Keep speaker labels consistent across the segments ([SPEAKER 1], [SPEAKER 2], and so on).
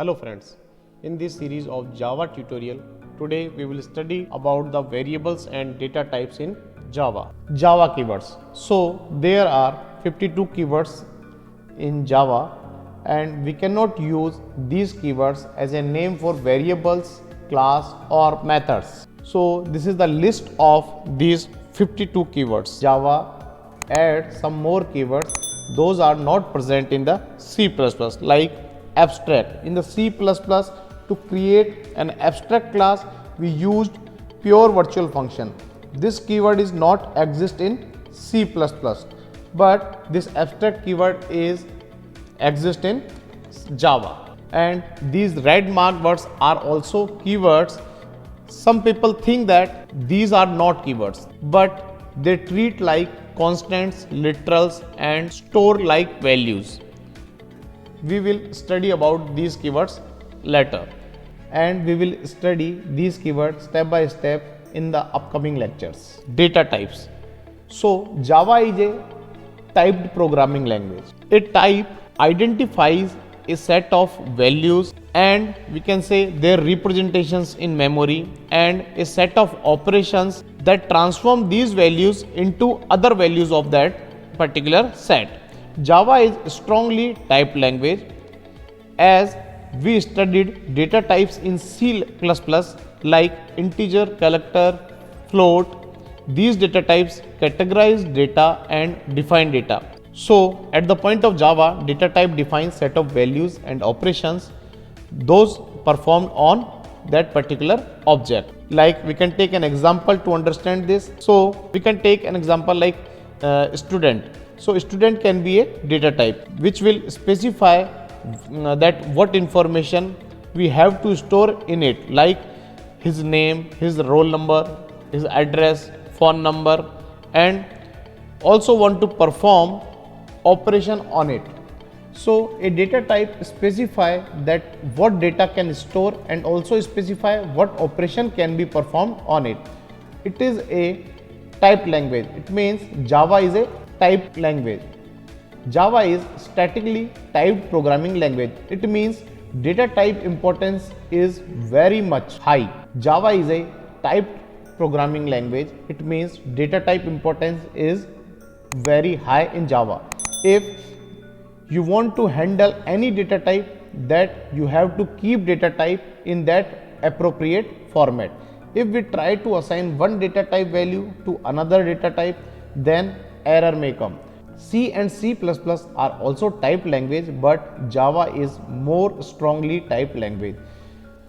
[SPEAKER 1] Hello friends, in this series of Java tutorial, today we will study about the variables and data types in Java. Java keywords. So there are 52 keywords in Java and we cannot use these keywords as a name for variables, class or methods. So this is the list of these 52 keywords. Java add some more keywords. Those are not present in the C++ like abstract. In the C++, to create an abstract class, we used pure virtual function. This keyword is not exist in C++, but this abstract keyword is exist in Java. And these red marked words are also keywords. Some people think that these are not keywords, but they treat like constants, literals and store like values. We will study about these keywords later, and we will study these keywords step by step in the upcoming lectures. Data types. So Java is a typed programming language. A type identifies a set of values and we can say their representations in memory and a set of operations that transform these values into other values of that particular set. Java is strongly typed language. As we studied data types in C++ like integer, character, float, these data types categorize data and define data. So at the point of Java, data type defines set of values and operations those performed on that particular object. Like we can take an example to understand this. So we can take an example like student. So student can be a data type which will specify that what information we have to store in it, like his name, his roll number, his address, phone number, and also want to perform operation on it. So a data type specify that what data can store and also specify what operation can be performed on it. It is a typed language. It means Java is a typed language. Java is statically typed programming language. It means data type importance is very much high. Java is a typed programming language. It means data type importance is very high in Java. If you want to handle any data type, that you have to keep data type in that appropriate format. If we try to assign one data type value to another data type, then error may come. C and C++ are also typed language, but Java is more strongly typed language.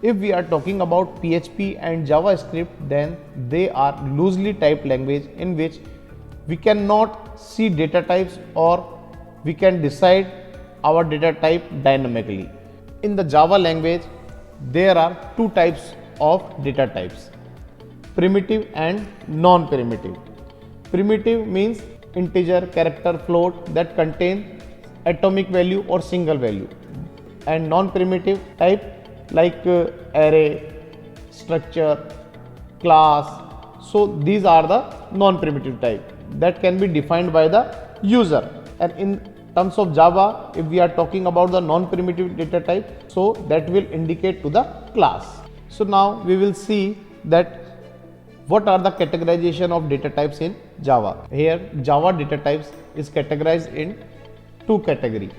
[SPEAKER 1] If we are talking about PHP and JavaScript, then they are loosely typed language in which we cannot see data types or we can decide our data type dynamically. In the Java language, there are two types of data types: primitive and non-primitive. Primitive means integer, character, float that contain atomic value or single value, and non-primitive type like array, structure, class. So these are the non-primitive type that can be defined by the user. And in terms of Java, if we are talking about the non-primitive data type, so that will indicate to the class. So now we will see that what are the categorization of data types in Java. Here Java data types is categorized in two categories: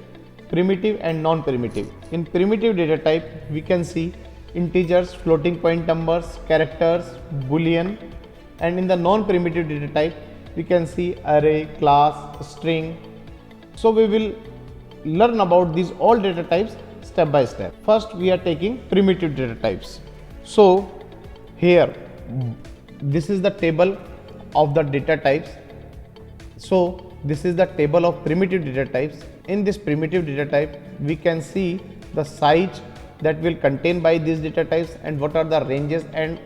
[SPEAKER 1] primitive and non-primitive. In primitive data type, we can see integers, floating point numbers, characters, boolean, and in the non-primitive data type, we can see array, class, string. So we will learn about these all data types step by step. First, we are taking primitive data types. So here, this is the table of the data types. So this is the table of primitive data types. In this primitive data type, we can see the size that will contain by these data types and what are the ranges and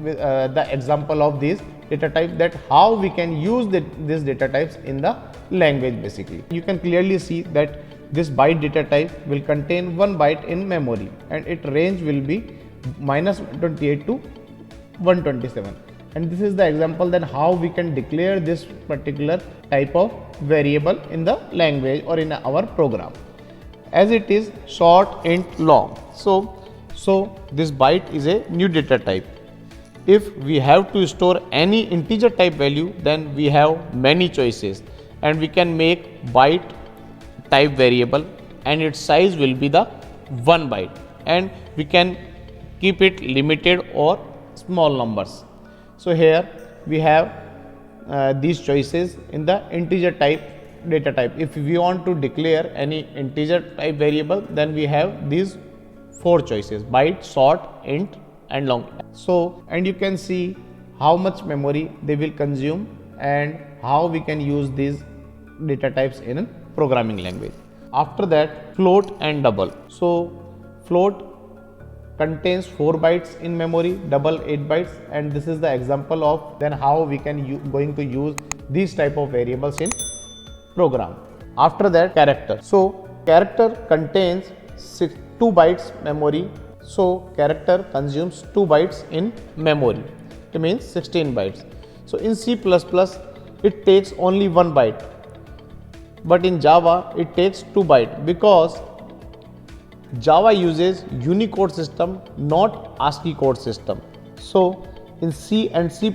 [SPEAKER 1] the example of these data type, that how we can use these data types in the language. Basically, you can clearly see that this byte data type will contain 1 byte in memory and its range will be -128 to 127. And this is the example then how we can declare this particular type of variable in the language or in our program. as it is short, int, long. So this byte is a new data type. If we have to store any integer type value, then we have many choices, and we can make byte type variable and its size will be the 1 byte, and we can keep it limited or small numbers. So here we have these choices in the integer type data type. If we want to declare any integer type variable, then we have these 4 choices: byte, short, int and long. So, and you can see how much memory they will consume and how we can use these data types in a programming language. After that, float and double. So float contains 4 bytes in memory, double 8 bytes, and this is the example of then how we can going to use these type of variables in program. After that, character. So character contains 2 bytes memory. So character consumes 2 bytes in memory. It means 16 bytes. So in C++ it takes only 1 byte, but in Java it takes 2 bytes because Java uses Unicode system, not ASCII code system. So in C and C++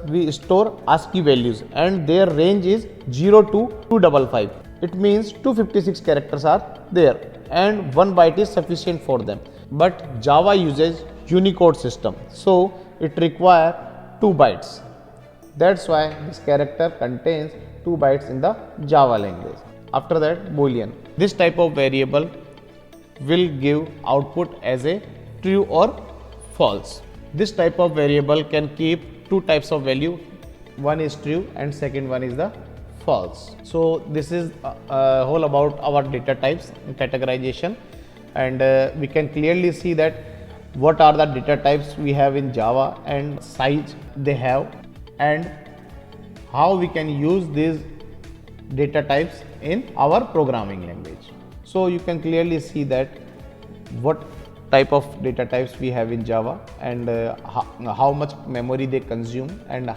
[SPEAKER 1] we store ASCII values and their range is 0 to 255. It means 256 characters are there and 1 byte is sufficient for them. But Java uses Unicode system, so it requires 2 bytes. That's why this character contains 2 bytes in the Java language. After that, Boolean. This type of variable will give output as a true or false. This type of variable can keep 2 types of value. One is true and second one is the false. So this is whole about our data types categorization, and we can clearly see that what are the data types we have in Java and size they have, and how we can use these data types in our programming language. So you can clearly see that what type of data types we have in Java and how much memory they consume and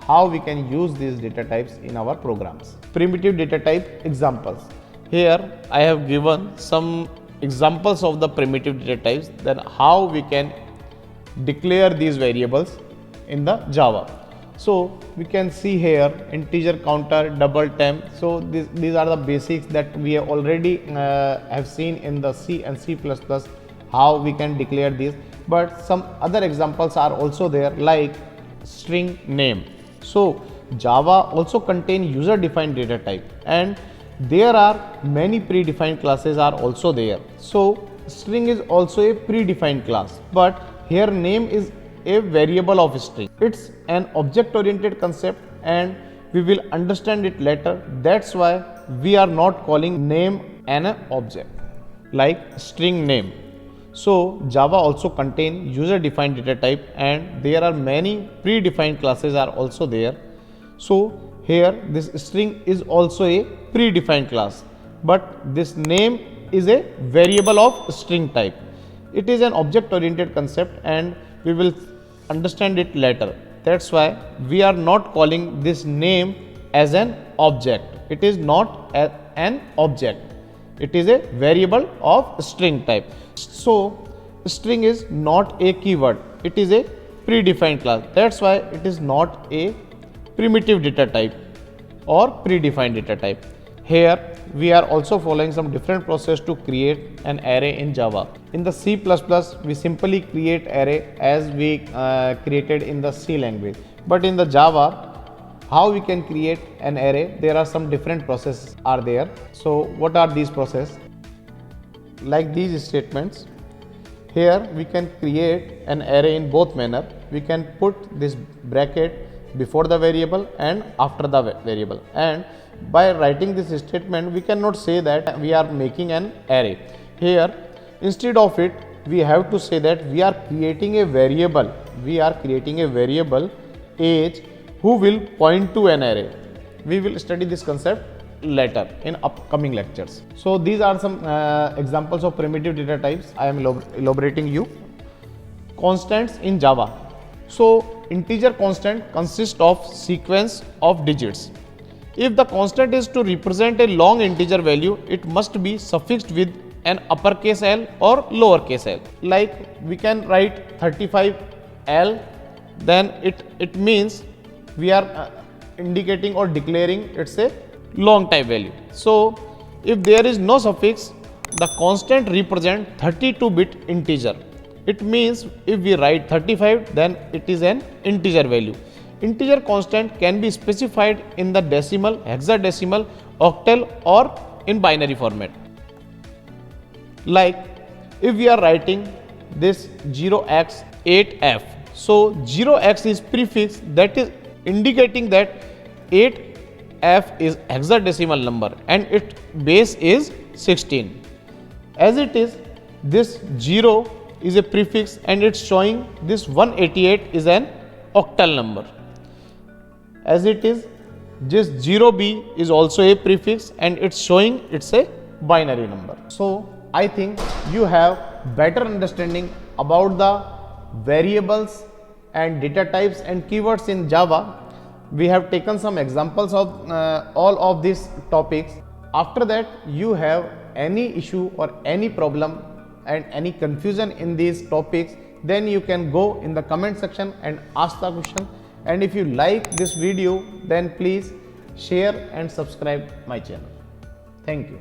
[SPEAKER 1] how we can use these data types in our programs. Primitive data type examples. Here I have given some examples of the primitive data types, then how we can declare these variables in the Java. So we can see here integer counter, double temp. So these are the basics that we have already have seen in the C and C++, how we can declare these. But some other examples are also there, like string name. So Java also contain user defined data type, and there are many predefined classes are also there. So string is also a predefined class, but here name is a variable of string. It's an object oriented concept and we will understand it later. That's why we are not calling name an object like string name. So Java also contain user defined data type and there are many predefined classes are also there. So here this string is also a predefined class, but this name is a variable of string type. It is an object oriented concept and we will understand it later. That's why we are not calling this name as an object. It is not an object. It is a variable of string type. So string is not a keyword. It is a predefined class. That's why it is not a primitive data type or predefined data type. Here we are also following some different process to create an array in Java. In the C++, we simply create array as we created in the C language. But in the Java, how we can create an array, there are some different processes are there. So what are these processes? Like these statements. Here we can create an array in both manner. We can put this bracket before the variable and after the variable, and by writing this statement we cannot say that we are making an array. Here instead of it we have to say that we are creating a variable. We are creating a variable age who will point to an array. We will study this concept later in upcoming lectures. So these are some examples of primitive data types I am elaborating you. Constants in Java. So integer constant consists of sequence of digits. If the constant is to represent a long integer value, it must be suffixed with an uppercase L or lowercase l. Like we can write 35L, then it means we are indicating or declaring it's a long type value. So if there is no suffix, the constant represent 32-bit integer. It means if we write 35, then it is an integer value. Integer constant can be specified in the decimal, hexadecimal, octal or in binary format. Like if we are writing this 0x8f, so 0x is prefix, that is indicating that 8f is hexadecimal number and its base is 16. As it is, this 0 is a prefix and it's showing this 188 is an octal number. As it is, this 0b is also a prefix and it's showing it's a binary number. So I think you have better understanding about the variables and data types and keywords in Java. We have taken some examples of all of these topics. After that, you have any issue or any problem and any confusion in these topics, then you can go in the comment section and ask the question. And if you like this video, then please share and subscribe my channel. Thank you.